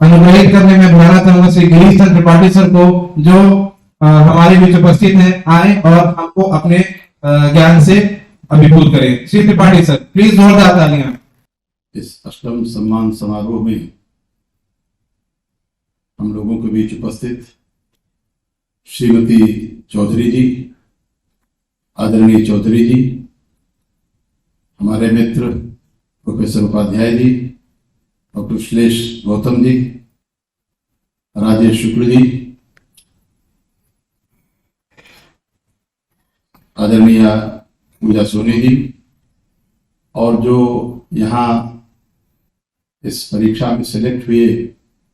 अनुग्रहित करने में बुलाना चाहूंगा श्री गिरीश चंद्र त्रिपाठी सर को, जो हमारे बीच उपस्थित है, आए और हमको अपने ज्ञान से अभिभूत करें। श्री त्रिपाठी सर, प्लीज जोरदार तालियां। इस अष्टम सम्मान समारोह में हम लोगों के बीच उपस्थित श्रीमती चौधरी जी, आदरणीय चौधरी जी, हमारे मित्र प्रोफेसर उपाध्याय जी, डॉक्टर श्लेष गौतम जी, राजेश शुक्ल जी, आदरणीय पूजा सोनी जी, और जो यहाँ इस परीक्षा में सिलेक्ट हुए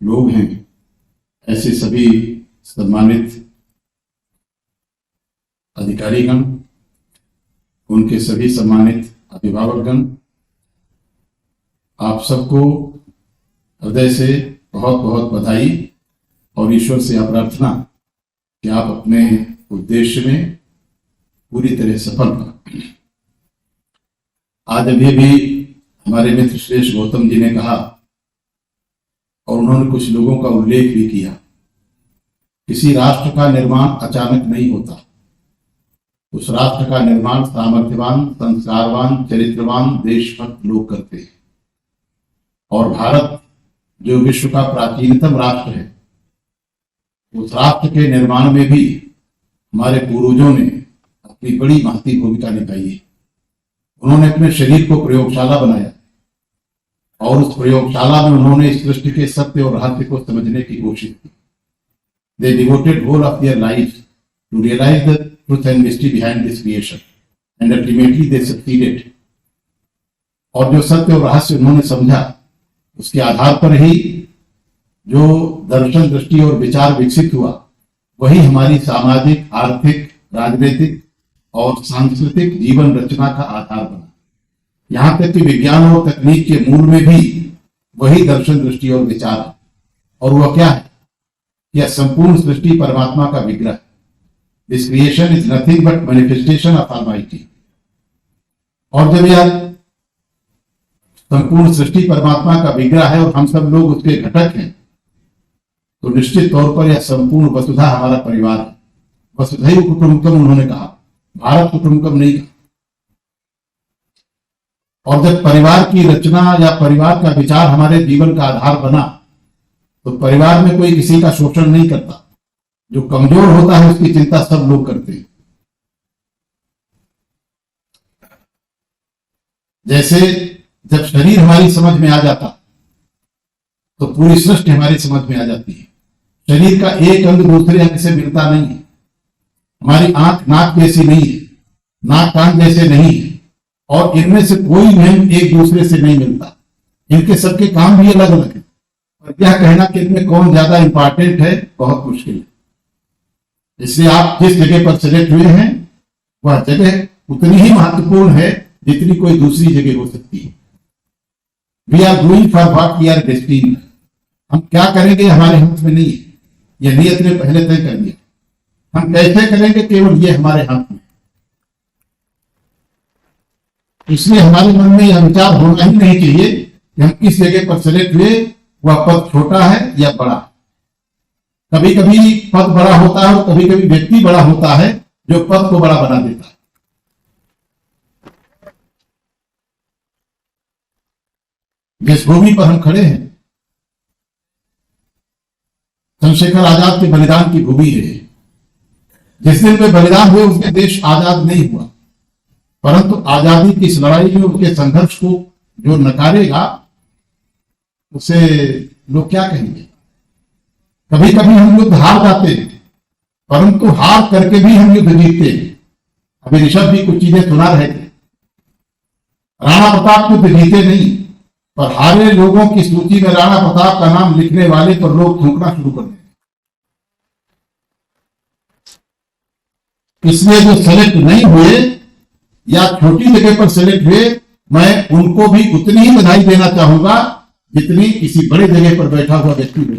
लोग हैं, ऐसे सभी सम्मानित अधिकारीगण, उनके सभी सम्मानित अभिभावकगण, आप सबको हृदय से बहुत बहुत बधाई और ईश्वर से प्रार्थना कि आप अपने उद्देश्य में पूरी तरह सफल हों। आज अभी भी हमारे मित्र श्रेष्ठ गौतम जी ने कहा और उन्होंने कुछ लोगों का उल्लेख भी किया, किसी राष्ट्र का निर्माण अचानक नहीं होता। उस राष्ट्र का निर्माण सामर्थ्यवान, संस्कारवान, चरित्रवान, देशभक्त लोग करते हैं। और भारत जो विश्व का प्राचीनतम राष्ट्र है, उस राष्ट्र के निर्माण में भी हमारे पूर्वजों ने अपनी बड़ी महती भूमिका निभाई है। उन्होंने अपने शरीर को प्रयोगशाला बनाया और उस प्रयोगशाला में उन्होंने इस सृष्टि के सत्य और रहस्य को समझने की कोशिश की। They devoted whole of their lives to realize the truth and mystery behind this creation, and ultimately they succeeded. और जो सत्य और रहस्य उन्होंने समझा, उसके आधार पर ही जो दर्शन, दृष्टि और विचार विकसित हुआ, वही हमारी सामाजिक, आर्थिक, राजनीतिक और सांस्कृतिक जीवन रचना का आधार बना। यहाँ तक कि विज्ञान और तकनीक के मूल में भी वही दर्शन, दृष्टि और विचार है। और वह क्या है? यह संपूर्ण सृष्टि परमात्मा का विग्रह। This creation is nothing but manifestation of almighty. और जब यह संपूर्ण सृष्टि परमात्मा का विग्रह है और हम सब लोग उसके घटक हैं, तो निश्चित तौर पर यह संपूर्ण वसुधा हमारा परिवार है। वसुधैव कुटुंबकम उन्होंने कहा, भारत कुटुंबकम नहीं कहा। और जब परिवार की रचना या परिवार का विचार हमारे जीवन का आधार बना, तो परिवार में कोई किसी का शोषण नहीं करता। जो कमजोर होता है उसकी चिंता सब लोग करते हैं। जैसे जब शरीर हमारी समझ में आ जाता, तो पूरी सृष्टि हमारी समझ में आ जाती है। शरीर का एक अंग दूसरे अंग से मिलता नहीं है। हमारी आंख नाक जैसी नहीं है, नाक कान जैसे नहीं है, और इनमें से कोई भी एक दूसरे से नहीं मिलता। इनके सबके काम भी अलग अलग है। और यह कहना कि इनमें कौन ज्यादा इंपॉर्टेंट है, बहुत मुश्किल है। इसलिए आप जिस जगह पर सेलेक्ट हुए हैं, वह जगह उतनी ही महत्वपूर्ण है जितनी कोई दूसरी जगह हो सकती है। We are doing for what we are destined. हम क्या करेंगे हमारे हाथ में नहीं है, यह नियत ने पहले तय कर दिया। हम कैसे करेंगे, केवल ये हमारे हाथ में। इसलिए हमारे मन में यह विचार होना ही नहीं चाहिए कि हम किस जगह पर सेलेक्ट हुए, वह पद छोटा है या बड़ा। कभी कभी पद बड़ा होता है और कभी कभी व्यक्ति बड़ा होता है जो पद को बड़ा बना देता है। जिस भूमि पर हम खड़े हैं, चंद्रशेखर आजाद के बलिदान की भूमि है। जिस दिन वे बलिदान हुए, उसके देश आजाद नहीं हुआ, परंतु आजादी की इस लड़ाई में उनके संघर्ष को जो नकारेगा, उसे लोग क्या कहेंगे। कभी कभी हम युद्ध हार जाते हैं, परंतु हार करके भी हम युद्ध जीतते हैं। अभी ऋषभ भी कुछ चीजें सुना रहे थे। राणा प्रताप युद्ध जीते नहीं, पर हारे लोगों की सूची में राणा प्रताप का नाम लिखने वाले पर लोग थूकना शुरू कर देते। इसलिए जो सेलेक्ट नहीं हुए या छोटी जगह पर सेलेक्ट हुए, मैं उनको भी उतनी ही बधाई देना चाहूंगा जितनी किसी बड़े जगह पर बैठा हुआ व्यक्ति हो।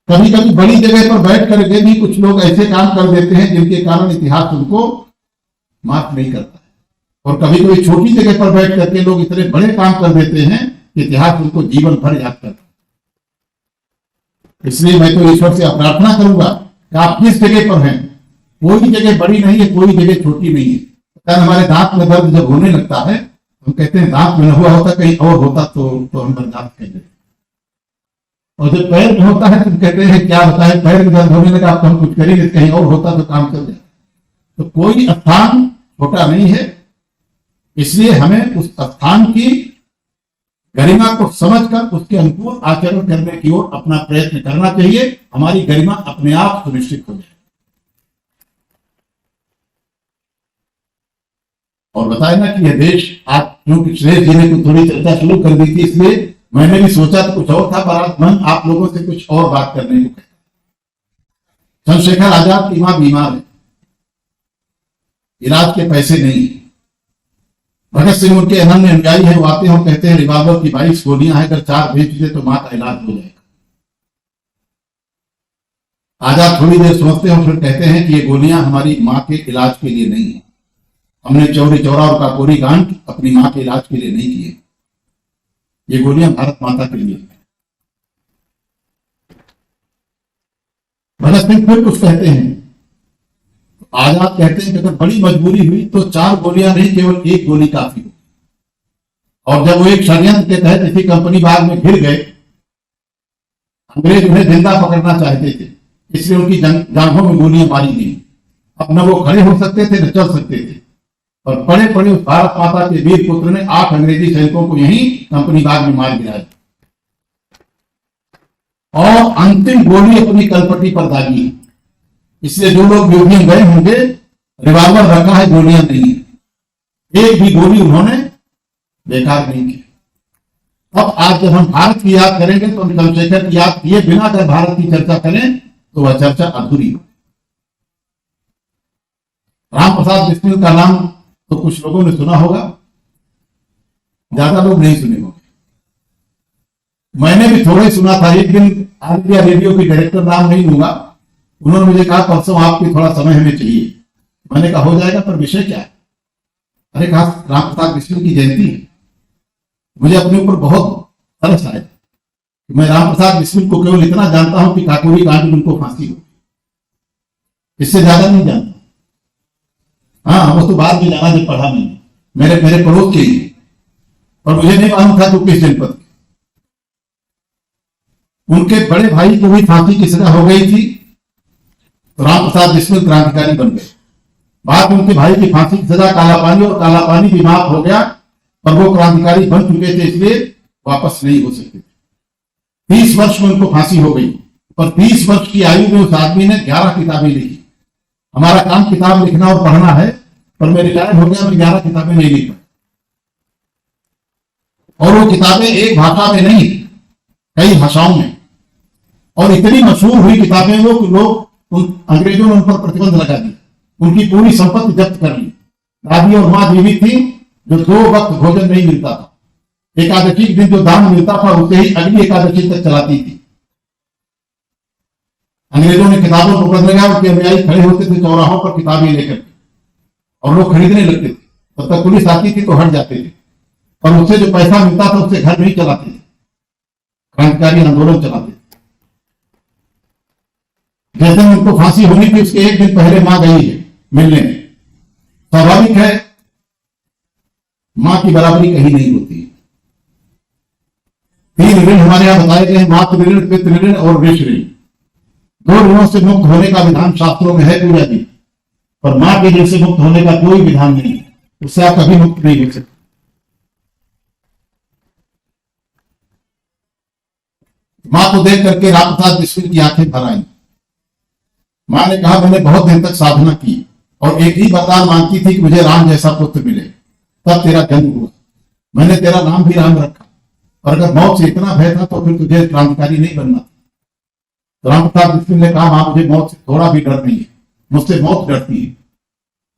कभी कभी बड़ी जगह पर बैठ करके भी कुछ लोग ऐसे काम कर देते हैं जिनके कारण इतिहास उनको माफ नहीं करता है। और कभी कभी छोटी जगह पर बैठ करके लोग इतने बड़े काम कर देते हैं कि इतिहास उनको जीवन भर याद करता है। इसलिए मैं तो ईश्वर से प्रार्थना करूंगा कि आप किस जगह पर हैं, कोई जगह बड़ी नहीं है, कोई जगह छोटी नहीं है। कारण हमारे दांत में दर्द जब होने लगता है, हम कहते हैं दांत में न हुआ होता, कहीं और होता तो हम बर्दाश्त कर लेते। और जब पैर में होता है तो कहते हैं क्या होता है, पैर में दर्द होने लगा तो हम कुछ करेंगे, कहीं और होता तो काम चल जाए। तो कोई स्थान छोटा नहीं है, इसलिए हमें उस स्थान की गरिमा को समझकर उसके अनुकूल आचरण करने की ओर अपना प्रयत्न करना चाहिए। हमारी गरिमा अपने आप सुनिश्चित हो जाए। और बताए ना कि यह देश आज क्योंकि सुरेश जी ने तो थोड़ी चर्चा शुरू कर दी थी, इसलिए मैंने भी सोचा तो कुछ और था, पर आज मन आप लोगों से कुछ और बात करने को कहता। चंद्रशेखर आजाद की मां बीमार है, इलाज के पैसे नहीं। भगत सिंह उनके अनन्य अनुयायी है, वो आते हैं कहते हैं रिवाल्वर की 22 गोलियां हैं, अगर 4 भेज दे तो मां का इलाज हो जाएगा। आजाद थोड़ी देर सोचते हैं और फिर कहते हैं कि ये गोलियां हमारी मां के इलाज के लिए नहीं है, हमने चौरी चौरा और काकोरी कांड अपनी मां के इलाज के लिए नहीं किए, ये गोलियां भारत माता के लिए। भगत सिंह फिर कुछ कहते हैं, आजाद कहते हैं कि अगर बड़ी मजबूरी हुई तो 4 गोलियां नहीं, केवल 1 गोली काफी हो। और जब वो एक षड्यंत्र के तहत इसी कंपनी बाग में घिर गए, अंग्रेज उन्हें जिंदा पकड़ना चाहते थे, इसलिए उनकी जांघों में गोलियां मारी गई। अब न वो खड़े हो सकते थे न चल सकते थे, और पड़े पड़े उस भारत माता के वीर पुत्र ने 8 अंग्रेजी सैनिकों को यहीं कंपनी बाग में मार गिराया और अंतिम गोली अपनी कलपट्टी पर दागी। इसलिए जो लोग म्यूजियम गए होंगे, रिवाल्वर रखा है, गोलियां नहीं है, एक भी गोली उन्होंने बेकार नहीं की। अब आज जब हम भारत की याद करेंगे तो हम चंद्रशेखर की याद किए बिना अगर भारत की चर्चा करें तो वह चर्चा अधूरी हो। राम प्रसाद बिस्मिल का नाम तो कुछ लोगों ने सुना होगा, ज्यादा लोग नहीं सुने होंगे। मैंने भी थोड़ा ही सुना था। एक दिन ऑल इंडिया रेडियो की डायरेक्टर, नाम नहीं लूंगा, उन्होंने मुझे कहा परसों आपकी थोड़ा समय हमें चाहिए। मैंने कहा हो जाएगा, पर विषय क्या है? अरे कहा राम प्रसाद बिस्मिल की जयंती है। मुझे अपने ऊपर बहुत तरस आया। मैं राम प्रसाद बिस्मिल को केवल इतना जानता हूं कि काकोरी कांड में उनको फांसी हो, इससे ज्यादा नहीं जानता। हाँ, वो तो बाद में जाना जब पढ़ा नहीं, मेरे पड़ोस के ही, और मुझे नहीं मालूम था तो किस जनपद के। उनके बड़े भाई को भी फांसी की सजा हो गई थी, तो राम प्रसाद बिस्मिल क्रांतिकारी बन गए। बाद में उनके भाई की फांसी की सजा काला पानी, और काला पानी भी माफ हो गया, पर वो क्रांतिकारी बन चुके थे, इसलिए वापस नहीं हो सकते थे। 30 वर्ष में उनको फांसी हो गई, पर 30 वर्ष की आयु में उस आदमी ने 11 किताबें लिखी। हमारा काम किताब लिखना और पढ़ना है, पर मैं रिटायर हो गया, मैं 11 किताबें नहीं लिख पाया। और वो किताबें एक भाषा में नहीं, कई भाषाओं में, और इतनी मशहूर हुई किताबें वो कि लोग अंग्रेजों ने उन पर प्रतिबंध लगा दिया, उनकी पूरी संपत्ति जब्त कर ली। दादी और मां जीवित थी, जो 2 वक्त भोजन नहीं मिलता था, एकादशी के दिन जो दान मिलता था उसे ही अगली एकादशी तक चलाती थी। अंग्रेजों ने किताबों को प्रतिबंध लगाया, उनके अनुयायी खड़े होते थे चौराहों पर किताबें लेकर, और लोग खरीदने लगते थे। तब तक पुलिस आती थी तो हट जाते थे, और उससे जो पैसा मिलता था उससे घर नहीं चलाते थे, क्रांतिकारी आंदोलन चलाते थे। जैसे उनको फांसी होनी थी, उसके एक दिन पहले मां गई है मिलने। स्वाभाविक है, मां की बराबरी कहीं नहीं होती। 3 ऋण हमारे यहां बताए गए हैं, मातृ ऋण, पितृ ऋण और विष ऋण। 2 ऋणों से मुक्त होने का विधान शास्त्रों में है पूजा जी, पर मां के ऋण से मुक्त होने का कोई विधान नहीं है, उससे आप कभी मुक्त नहीं हो सकते। मां को देख करके राम प्रसाद बिस्मिल की आंखें भर आई। मां ने कहा मैंने बहुत दिन तक साधना की और एक ही वरदान मांगती थी कि मुझे राम जैसा पुत्र मिले, तब तेरा जन्म हुआ। मैंने तेरा नाम भी राम रखा, और अगर मौत से इतना भय था तो फिर तुझे क्रांतिकारी नहीं बनना था। तो राम प्रसाद बिस्मिल ने कहा मां मुझे मौत से थोड़ा भी डर नहीं है, मुझसे मौत डरती है,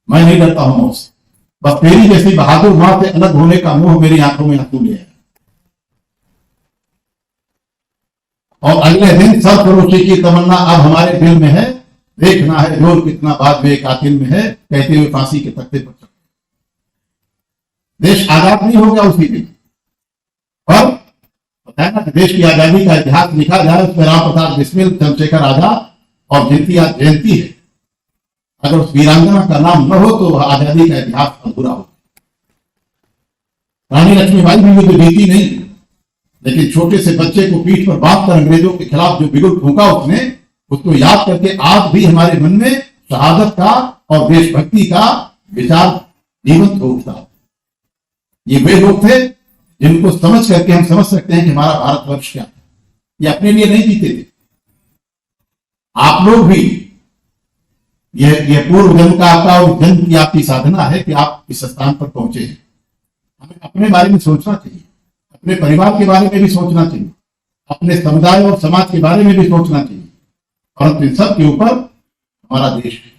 मैं नहीं डरता हूं मौत से। बस तेरी जैसी बहादुर मां से अलग होने का मोह मेरी आंखों में आंसू ले आया। और अगले दिन सरफरोशी की तमन्ना अब हमारे दिल में है, देखना है जोर कितना बाद वे कातिल में है, कहते हुए फांसी के तख्ते पर चढ़े। देश आजाद नहीं हो गया उसी दिन, पर है ना, देश की आजादी का इतिहास लिखा जाए उसमें राम प्रसाद बिस्मिल, चंद्रशेखर आजाद और जिनकी आज जयंती है, अगर उस वीरांगना का नाम न हो तो आजादी का इतिहास अधूरा हो। रानी लक्ष्मीबाई भी युद्ध जीती नहीं, लेकिन छोटे से बच्चे को पीठ पर बांध कर अंग्रेजों के खिलाफ जो बिगुल फूंका उसने, उसको याद करके आज भी हमारे मन में शहादत का और देशभक्ति का विचार जीवंत हो उठता। ये वे लोग थे जिनको समझ करके हम समझ सकते हैं कि हमारा भारतवर्ष क्या है। ये अपने लिए नहीं जीते थे। आप लोग भी ये पूर्व जन्म का आपका और जन्म की आपकी साधना है कि आप इस स्थान पर पहुंचे हैं। हमें अपने बारे में सोचना चाहिए, अपने परिवार के बारे में भी सोचना चाहिए, अपने समुदाय और समाज के बारे में भी सोचना चाहिए, परंतु इन सब के ऊपर हमारा देश है।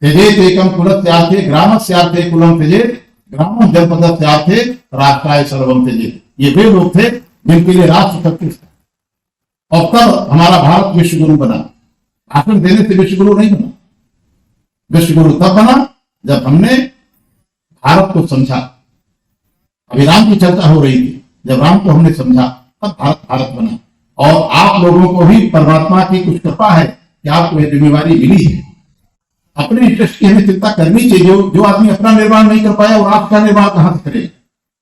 त्यजेत एकम कुलस्यार्थे ग्रामस्यार्थे कुलम त्यजेत ग्रामम जनपदस्यार्थे राष्ट्राय सर्वम त्यजेत। ये वे लोग थे जिनके लिए राष्ट्र सब कुछ था। और तब हमारा भारत विश्व गुरु बना। भाषण देने से विश्व गुरु नहीं बना। विश्व गुरु तब बना जब हमने भारत को समझा। अभी राम की चर्चा हो रही थी, जब राम को हमने समझा तब भारत भारत बना। और आप लोगों को भी परमात्मा की कुछ कृपा है कि आपको यह जिम्मेवारी मिली है। अपने इंटरेस्ट की हमें चिंता करनी चाहिए। जो आदमी अपना निर्माण नहीं कर पाया वो राष्ट्र का निर्माण कहां से करे।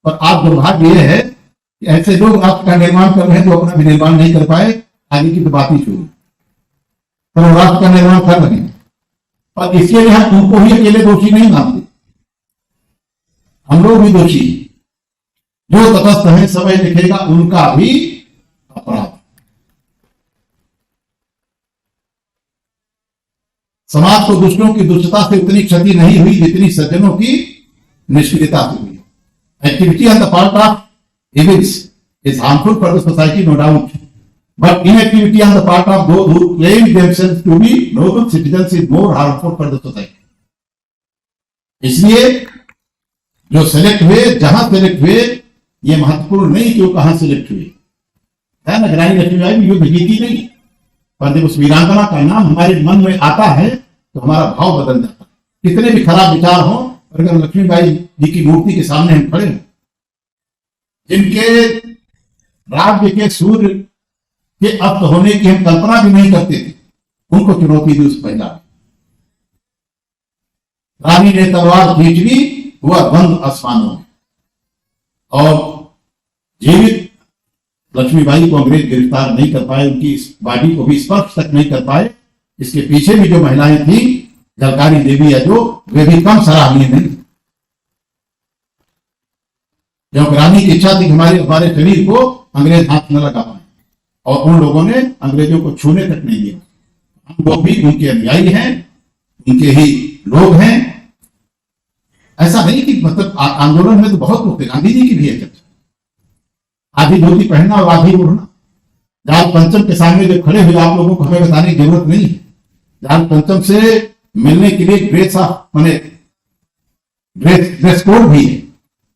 और आज दुर्भाग्य यह है कि ऐसे लोग राष्ट्र का निर्माण कर रहे हैं जो अपना भी निर्माण नहीं कर पाए। आगे की तो बात ही छोड़ी, तो वो राष्ट्र का निर्माण कर रहे हैं। और इसके लिए हम उनको ही अकेले दोषी नहीं मानते, हम लोग भी दोषी। जो तटस्थ है समय लिखेगा उनका भी अपराध। समाज को दुष्टों की दुष्टता से उतनी क्षति नहीं हुई जितनी सज्जनों की निष्क्रियता से हुई। Activity on the part of evils is harmful for the society, no doubt, but inactivity on the part of those who claim themselves to be noble citizens is more harmful for the society. इसलिए जो select हुए, जहां select हुए, ये महत्वपूर्ण नहीं कि वो कहां सेलेक्ट हुए, है ना। रानी लक्ष्मीबाई भी युद्ध जीती नहीं, पर जब उस वीरांगना का नाम हमारे मन में आता है तो हमारा भाव बदल जाता है। कितने भी खराब विचार हो, अगर लक्ष्मीबाई जी की मूर्ति के सामने हम खड़े हैं, जिनके राज्य के सूर्य के अस्त होने की हम कल्पना भी नहीं करते थे, उनको चुनौती दी उस महिला ने। रानी ने तलवार खींच ली, हुआ बंद आसमानों में। और जीवित लक्ष्मीबाई को अंग्रेज गिरफ्तार नहीं कर पाए, उनकी इस बॉडी को भी स्पर्श तक नहीं कर पाए। इसके पीछे भी जो महिलाएं थी, जलकारी देवी या जो, वे भी कम सराहनीय नहीं। क्योंकि रानी की इच्छा थी कि हमारे शरीर को अंग्रेज हाथ न लगा पाए, और उन लोगों ने अंग्रेजों को छूने तक नहीं दिया। हम लोग भी उनके अनुयायी हैं, उनके ही लोग हैं। ऐसा नहीं कि मतलब आंदोलन में तो बहुत लोग थे, गांधी जी की भी है चर्चा। आधी धोती पहनना और आधी ओढ़ना। जाल पंचम के सामने जब खड़े हुए, आप लोगों को हमें बताने की जरूरत नहीं है। जाल पंचम से मिलने के लिए ड्रेस कोड भी है,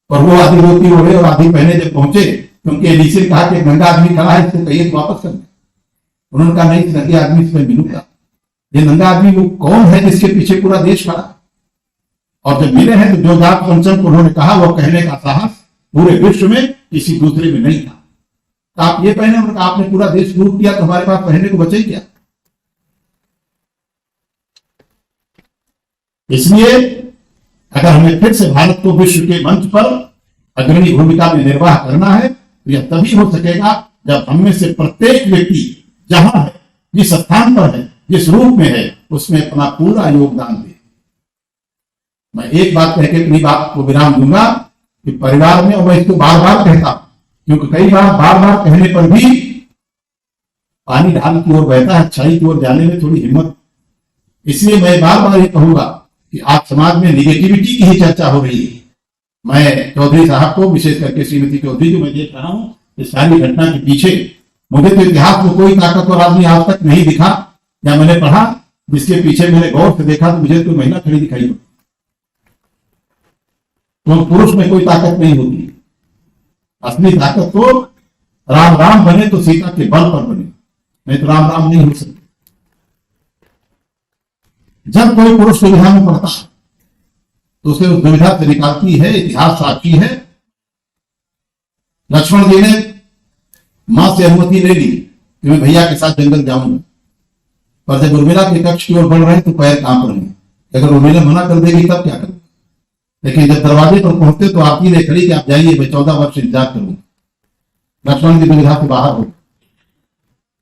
और वो आधी धोती ओढ़े और आधी पहने जब पहुंचे, क्योंकि एडीसी ने कहा कि एक नंगा आदमी खड़ा है, इसको कहिए वापस कर दे। उन्होंने कहा नहीं, इस नंगे आदमी से मैं मिलूंगा। ये नंगा आदमी वो कौन है जिसके पीछे पूरा देश खड़ा। और जब मिले हैं तो जो जात पंचम को उन्होंने कहा, वो कहने का साहस पूरे विश्व में किसी दूसरे में नहीं था। तो आप ये पहने, उन्होंने कहा आपने पूरा देश लूट किया, तो हमारे पास पहनने को बचे ही क्या। इसलिए अगर हमें फिर से भारत को विश्व के मंच पर अग्रणी भूमिका में निर्वाह करना है, तो यह तभी हो सकेगा जब हम में से प्रत्येक व्यक्ति जहां है, जिस स्थान पर है, जिस रूप में है, उसमें अपना पूरा योगदान दे। मैं एक बात कह के अपनी बात को विराम दूंगा कि परिवार में, और मैं इसको बार बार कहता हूं, क्योंकि कई बार बार बार कहने पर भी पानी ढाल की ओर बहता है, अच्छाई की ओर जाने में थोड़ी हिम्मत। इसलिए मैं बार बार ये कहूंगा कि आज समाज में निगेटिविटी की ही चर्चा हो रही है। मैं चौधरी साहब को, विशेष करके श्रीमती चौधरी जो मैं देख रहा हूं, इस सारी घटना के पीछे मुझे तो इतिहास में कोई ताकतवर आदमी आज तक नहीं दिखा, या मैंने पढ़ा जिसके पीछे मैंने गौर से देखा तो मुझे कोई महिला खड़ी दिखाई दो। तो पुरुष में कोई ताकत नहीं होती। असली ताकत तो राम राम बने तो सीता के बल पर बने, नहीं तो राम राम नहीं हो सकते। जब कोई पुरुष दुविधा में पड़ता है तो उसे उस दुविधा से निकालती है, इतिहास साक्षी है। लक्ष्मण जी ने मां से अनुमति ले ली कि मैं भैया के साथ जंगल जाऊंगा, पर जब उर्मिला के कक्ष की ओर बढ़ रहे हैं तो पैर कांप रहे हैं। अगर उर्मिला मना कर देगी तब क्या करूंगा? लेकिन जब दरवाजे पर पहुंचते तो आपकी ने खड़ी कि आप जाइए, मैं 14 वर्ष इंतजार करूंगा। लक्ष्मण की दुविधा से बाहर हो।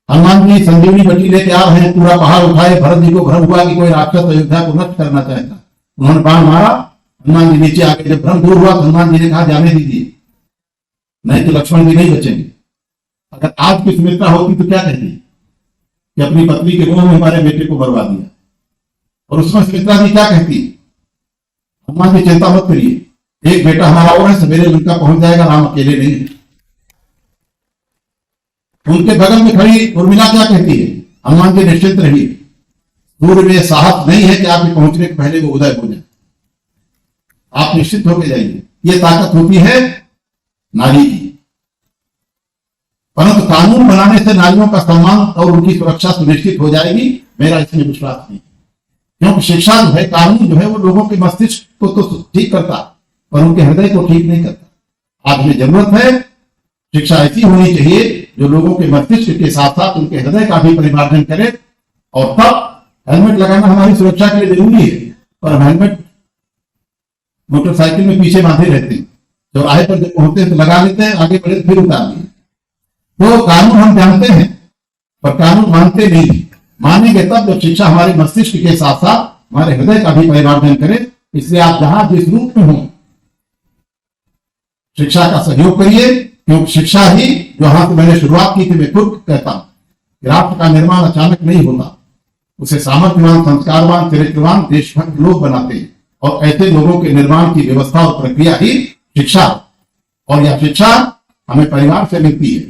हनुमान जी संजीवनी बटी लेके आ रहे हैं, पूरा पहाड़ उठाए। भरत जी को भ्रम हुआ कि कोई राक्षस अयोध्या को नष्ट करना चाहता। उन्होंने बाण मारा, हनुमान जी नीचे आके जब भ्रम दूर हुआ तो हनुमान जी ने कहा जाने दीजिए, नहीं तो लक्ष्मण जी नहीं बचेंगे। अगर आज की सुमित्रा होती तो क्या कहती कि अपनी पत्नी के मुंह में हमारे बेटे को मरवा दिया, और उसमें सुमित्रा जी क्या कहती, हनुमान जी चिंता मत करिए, एक बेटा हमारा और है, सवेरे लंका पहुंच जाएगा, राम अकेले नहीं है। उनके बगल में खड़ी उर्मिला क्या कहती है, हनुमान जी निश्चिंत रहिए, सूर्य में साहस नहीं है कि आपके पहुंचने के पहले वो उदय हो जाए, आप निश्चित होकर जाइए। ये ताकत होती है नारी की। परंतु कानून बनाने से नारियों का सम्मान और उनकी सुरक्षा सुनिश्चित हो जाएगी, मेरा इसमें विश्वास नहीं। क्योंकि शिक्षा जो है, कानून जो है, वो लोगों के मस्तिष्क को तो ठीक करता पर उनके हृदय को ठीक नहीं करता। आज हमें जरूरत है शिक्षा ऐसी होनी चाहिए जो लोगों के मस्तिष्क के साथ साथ उनके हृदय का भी परिमार्जन करे। और तब हेलमेट लगाना हमारी सुरक्षा के लिए जरूरी है, पर हम हेलमेट मोटरसाइकिल में पीछे बांधे रहते हैं, चौराहे पर जब पहुंचते हैं तो लगा लेते हैं, आगे बढ़े फिर उतार दिए। तो कानून हम जानते हैं पर कानून मानते नहीं। मानेंगे तब जब शिक्षा हमारे मस्तिष्क के साथ साथ हमारे हृदय का भी परिमार्जन करे। इसलिए आप जहां जिस रूप में हो, शिक्षा का सहयोग करिए, क्योंकि शिक्षा ही, जो हाथ मैंने शुरुआत की थी, मैं खुद कहता हूं, राष्ट्र का निर्माण अचानक नहीं होता, उसे सामर्थ्यवान, संस्कारवान, चरित्रवान, देशभक्त लोग बनाते हैं, और ऐसे लोगों के निर्माण की व्यवस्था और प्रक्रिया ही शिक्षा। और यह शिक्षा हमें परिवार से मिलती है,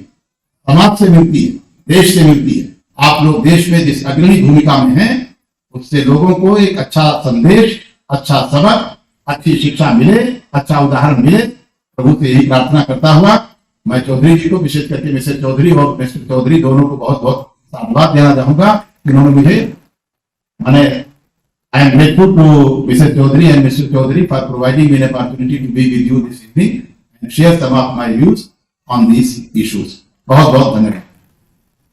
समाज से मिलती है, देश से मिलती है। आप लोग देश में जिस अग्रणी भूमिका में हैं, उससे लोगों को एक अच्छा संदेश, अच्छा सबक, अच्छी शिक्षा मिले, अच्छा उदाहरण मिले। प्रभु से यही प्रार्थना करता हुआ मैं चौधरी जी को, विशेष करके मिसेज चौधरी और मिस्टर चौधरी दोनों को बहुत बहुत साधुवाद देना चाहूंगा। उन्होंने मुझे, मैंने I am grateful to Mrs Chaudhary and Mr Chaudhary for providing me an opportunity to be with you this evening and share some of my views on these issues. बहुत बहुत धन्यवाद।